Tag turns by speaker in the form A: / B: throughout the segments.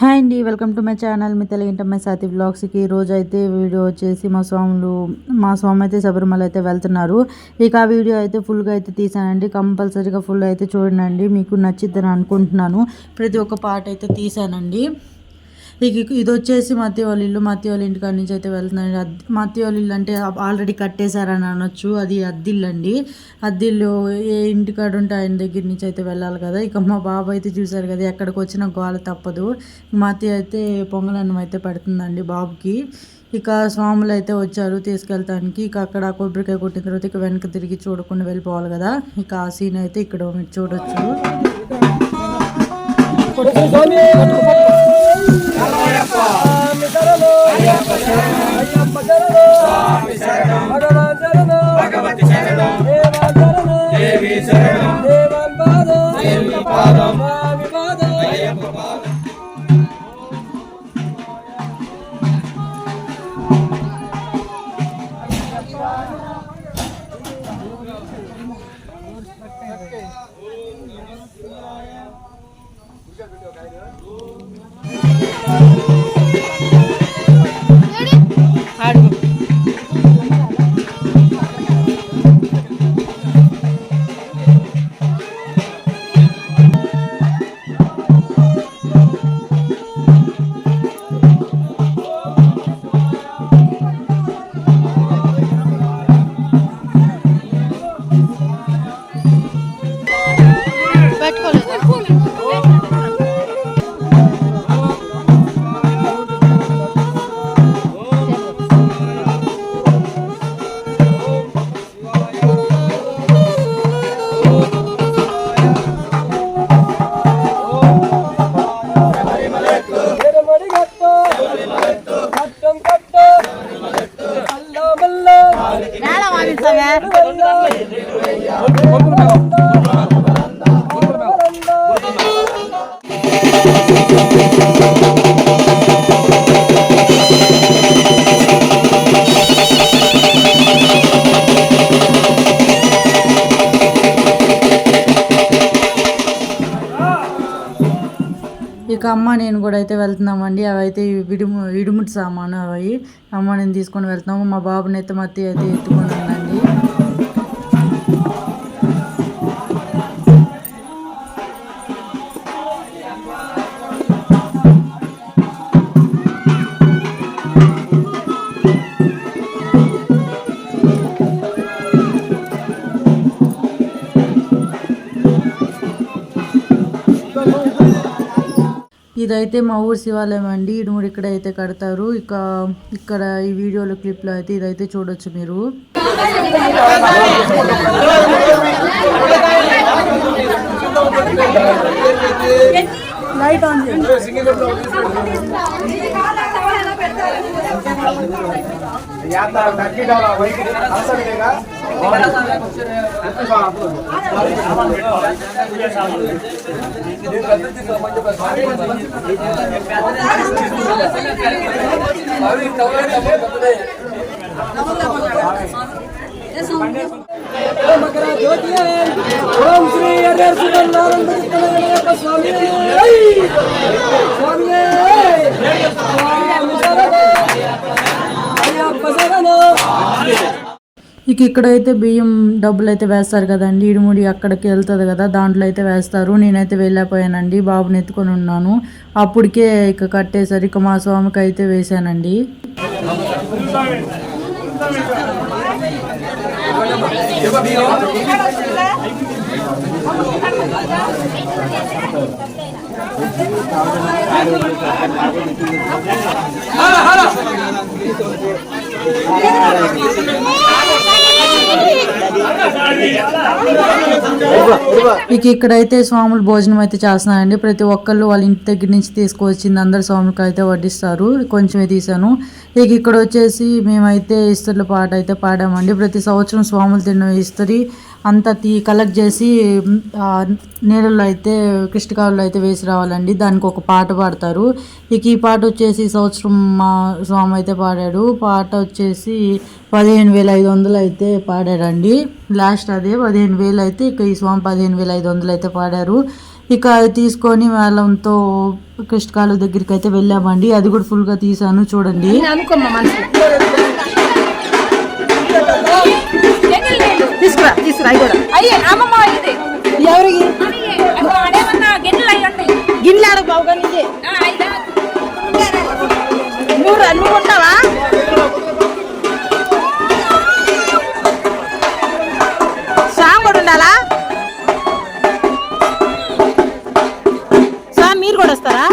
A: Hi అండి, welcome to my channel మీ తెలుగింటమ్మ సాతి బ్లాగ్స్కి. ఈరోజు అయితే వీడియో వచ్చేసి మా స్వామి అయితే శబరిమల అయితే వెళ్తున్నారు. ఇక ఆ వీడియో అయితే ఫుల్గా అయితే తీసానండి. కంపల్సరీగా ఫుల్ అయితే చూడండి, మీకు నచ్చిద్దని అనుకుంటున్నాను. ప్రతి ఒక్క పార్ట్ అయితే తీసానండి. ఇది వచ్చేసి మా అత్తయ్య వాళ్ళ ఇల్లు. మా అత్తయ్య వాళ్ళ ఇంటికాడ నుంచి అయితే వెళ్తున్నాను. మా అత్తయ్య వాళ్ళ ఇల్లు అంటే ఆల్రెడీ కట్టేశారని అనొచ్చు. అది అద్దిల్లు అండి. అద్దిల్లు ఏ ఇంటికాడ ఉంటే ఆయన దగ్గర నుంచి అయితే వెళ్ళాలి కదా. ఇక మా బాబు అయితే చూశారు కదా, ఎక్కడికి వచ్చినా గోల తప్పదు. మా అత్తయ్య అయితే పొంగలన్నం అయితే పెడుతుందండి బాబుకి. ఇక స్వాములు అయితే వచ్చారు తీసుకెళ్తానికి. ఇక అక్కడ కొబ్బరికాయ కొట్టిన తర్వాత ఇక వెనక తిరిగి చూడకుండా వెళ్ళిపోవాలి కదా. ఇక ఆ సీన్ అయితే ఇక్కడ మీరు చూడొచ్చు. భగవతి శరణం దేవి శరణం ఇక అమ్మ నేను కూడా అయితే వెళ్తున్నామండి. అవి అయితే ఇడుముటి సామాను. అవి అమ్మ నేను తీసుకొని వెళ్తున్నాము. మా బాబుని అయితే మత్తి అయితే ఎత్తుకొని ఉందండి. ఇదైతే మా ఊరు శివాలయం అండి. ఇడుముడు ఇక్కడ అయితే కడతారు. ఇక్కడ ఈ వీడియోలో క్లిప్లో అయితే ఇదైతే చూడొచ్చు మీరు. లైట్ ఆన్ ఓం శ్రీ స్వామి ఇక్కడైతే బియ్యం డబ్బులు అయితే వేస్తారు కదండి. ఇడుముడి అక్కడికి వెళ్తుంది కదా, దాంట్లో అయితే వేస్తారు. నేనైతే వెళ్ళిపోయానండి, బాబుని ఎత్తుకొని ఉన్నాను. అప్పటికే ఇక కట్టేసరి ఇక మా స్వామికి అయితే వేసానండి. ఇక్కడైతే స్వాములు భోజనం అయితే చేస్తున్నారండి. ప్రతి ఒక్కళ్ళు వాళ్ళ ఇంటి దగ్గర నుంచి తీసుకువచ్చింది అందరు స్వాములకి అయితే వడ్డిస్తారు. కొంచెమే తీసాను. ఇక్కడ వచ్చేసి మేమైతే ఇస్తర్ల పాట అయితే పాడామండి. ప్రతి సంవత్సరం స్వాములు తిన్న ఇస్తరి అంతా కలెక్ట్ చేసి నీళ్ళలో అయితే కృష్ణకాయలు అయితే వేసి రావాలండి. దానికి ఒక పాట పాడతారు. ఈ పాట వచ్చేసి సంవత్సరం మా స్వామి అయితే పాడాడు. పాట వచ్చేసి 15,500 అయితే పాడారండి. లాస్ట్ అదే 15,000 అయితే ఈ స్వామి 15,500 అయితే పాడారు. ఇక అది తీసుకొని వాళ్ళంతో కృష్ణకాలు దగ్గరికి అయితే వెళ్ళామండి. అది కూడా ఫుల్గా తీసాను చూడండి. ఎవరికి గిన్నె ఆడ బావుగా నువ్వు ఉంటావా? సాంగ్ కూడా ఉండాలా? సార్ మీరు కూడా వస్తారా?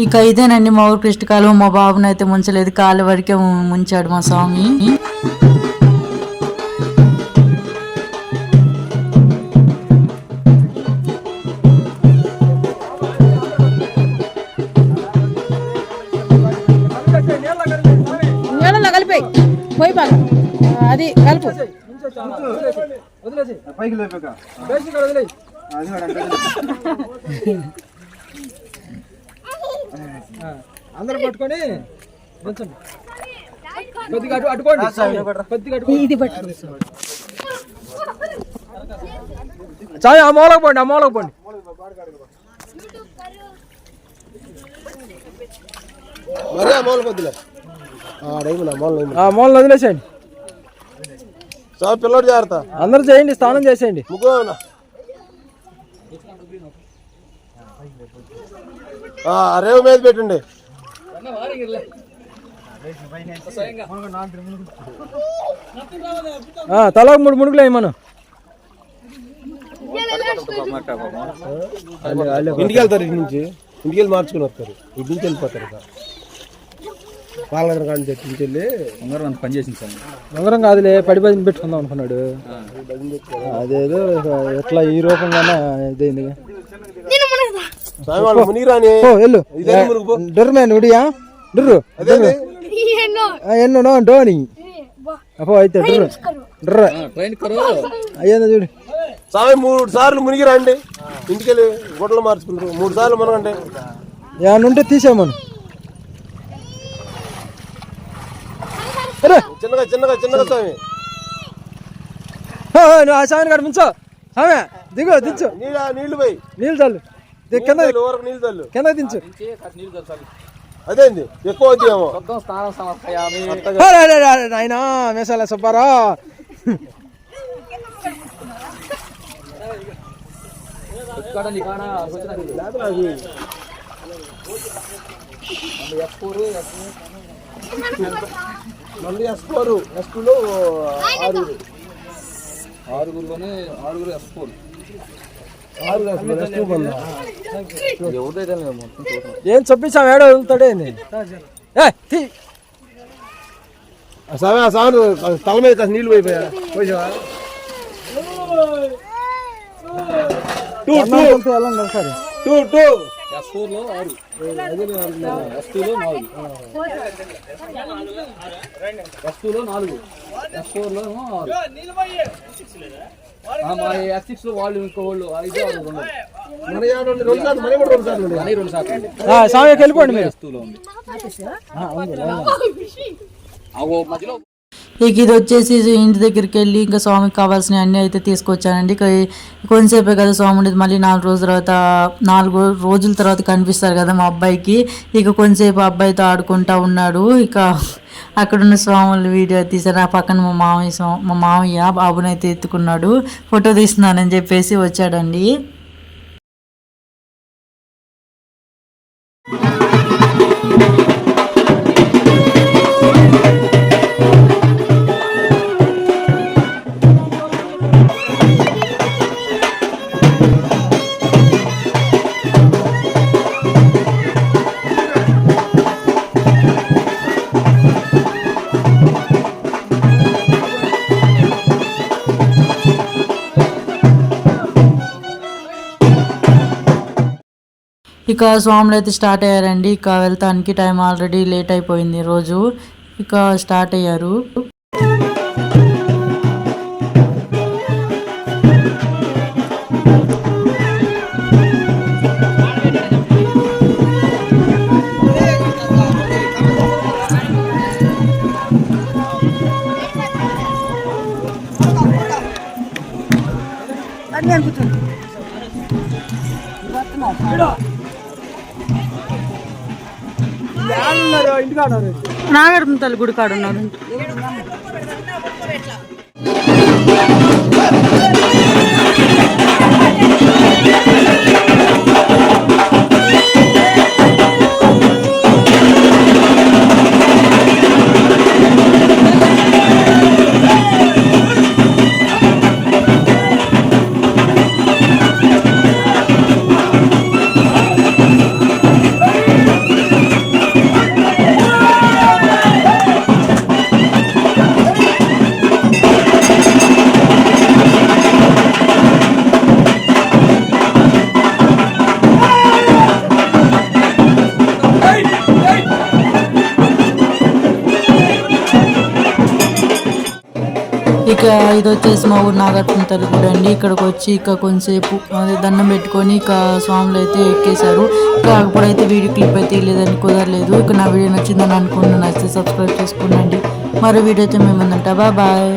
A: ఇక ఇదేనండి మా ఊరు కృష్ణకాలు. మా బాబుని అయితే ముంచలేదు, కాలు వరకే ముంచాడు మా స్వామి. కలిపాయి పోయి బాగా అది కలుపు.
B: అందరూ పట్టుకొని కొద్దిగా అటుకోండి, చాయ్ ఆ మూలకు పోండి, ఆ మూలకు పోండి. మూలను వదిలేసేయండి.
C: పిల్లడు జాగ్రత్త,
B: అందరూ చేయండి, స్నానం చేసేయండి.
C: రేవు మీద పెట్టండి.
B: తల 3 ముడుగులు మనం
C: ఇంటికి వెళ్తారు. ఇంటి నుంచి ఇంటికి వెళ్ళి మార్చుకుని వస్తారు, ఇంటి నుంచి వెళ్ళిపోతారు. పాలనగర్ కానీ ఇంటికి వెళ్ళి ఉంగరం పని చేసింది సార్.
B: ఉంగరం కాదులే, పడిపోయి పెట్టుకుందాం అనుకున్నాడు. అదేదో ఎట్లా ఈ రూపంగానే ఇదైంది. ఎన్నో డోని అపో అయితే అయ్యిందా చూడు.
C: స్వామి 3 సార్లు మునిగి రండి, ఇంటికెళ్ళి గుడ్డలు మార్చుకుంటారు. 3 సార్లు మునగండి.
B: ఏమన్నా ఉంటే తీసేమను.
C: చిన్నగా చిన్నగా చిన్నగా స్వామి.
B: నువ్వు ఆ స్వామిని కాడ ముంచో. స్వామి దిగు, దించు.
C: నీళ్లు పోయి,
B: నీళ్ళు చల్లు కింద,
C: నీళ్ళు చల్లు
B: కింద దించు.
C: అదేంది ఎక్కువ అవుతాయేమో.
B: ఆయన మేసాల సుబ్బారా.
C: మళ్ళీ S4 S2లో ఆరుగురు S4
B: ఏం చొప్పించాం ఏడో వదులుతాడే
C: సాను తల మీద కాస్త నీళ్ళు పోయిపోయా పోసావా టూ
B: S4లో 4 S4లో 6 S6లో వాళ్ళు ఇంకోళ్ళు 5 సామెకి వెళ్ళిపోండి మీరు
A: ఇక ఇది వచ్చేసి ఇంటి దగ్గరికి వెళ్ళి ఇంకా స్వామికి కావాల్సిన అన్నీ అయితే తీసుకొచ్చానండి. కొంతసేపే కదా స్వామి ఉండేది, మళ్ళీ 4 రోజుల తర్వాత కనిపిస్తారు కదా మా అబ్బాయికి. ఇక కొంతసేపు అబ్బాయితో ఆడుకుంటా ఉన్నాడు. ఇక అక్కడున్న స్వాములు వీడియో తీసారు. ఆ పక్కన మా మామయ్య బాబునైతే ఎత్తుకున్నాడు, ఫోటో తీస్తున్నానని చెప్పేసి వచ్చాడండి. ఇక స్వాములు అయితే స్టార్ట్ అయ్యారండి. ఇక వెళ్తానికి టైం ఆల్రెడీ లేట్ అయిపోయింది రోజు. ఇక స్టార్ట్ అయ్యారు. నాగరమ్మ తల్లి గుడి కాడ ఉన్నారు. ఇక ఇది వచ్చేసి మా ఊరు నాగార్జున తల్లి గుడి అండి. ఇక్కడికి వచ్చి ఇక కొంతసేపు దండం పెట్టుకొని ఇక స్వాములు అయితే ఎక్కేశారు. ఇక అప్పుడైతే వీడియో క్లిప్ అయితే లేదని కుదరలేదు. ఇక నా వీడియో నచ్చిందని అనుకుంటున్నాను. నచ్చితే సబ్స్క్రైబ్ చేసుకోండి. మరో వీడియో అయితే మేము ముందుంటా. బాయ్.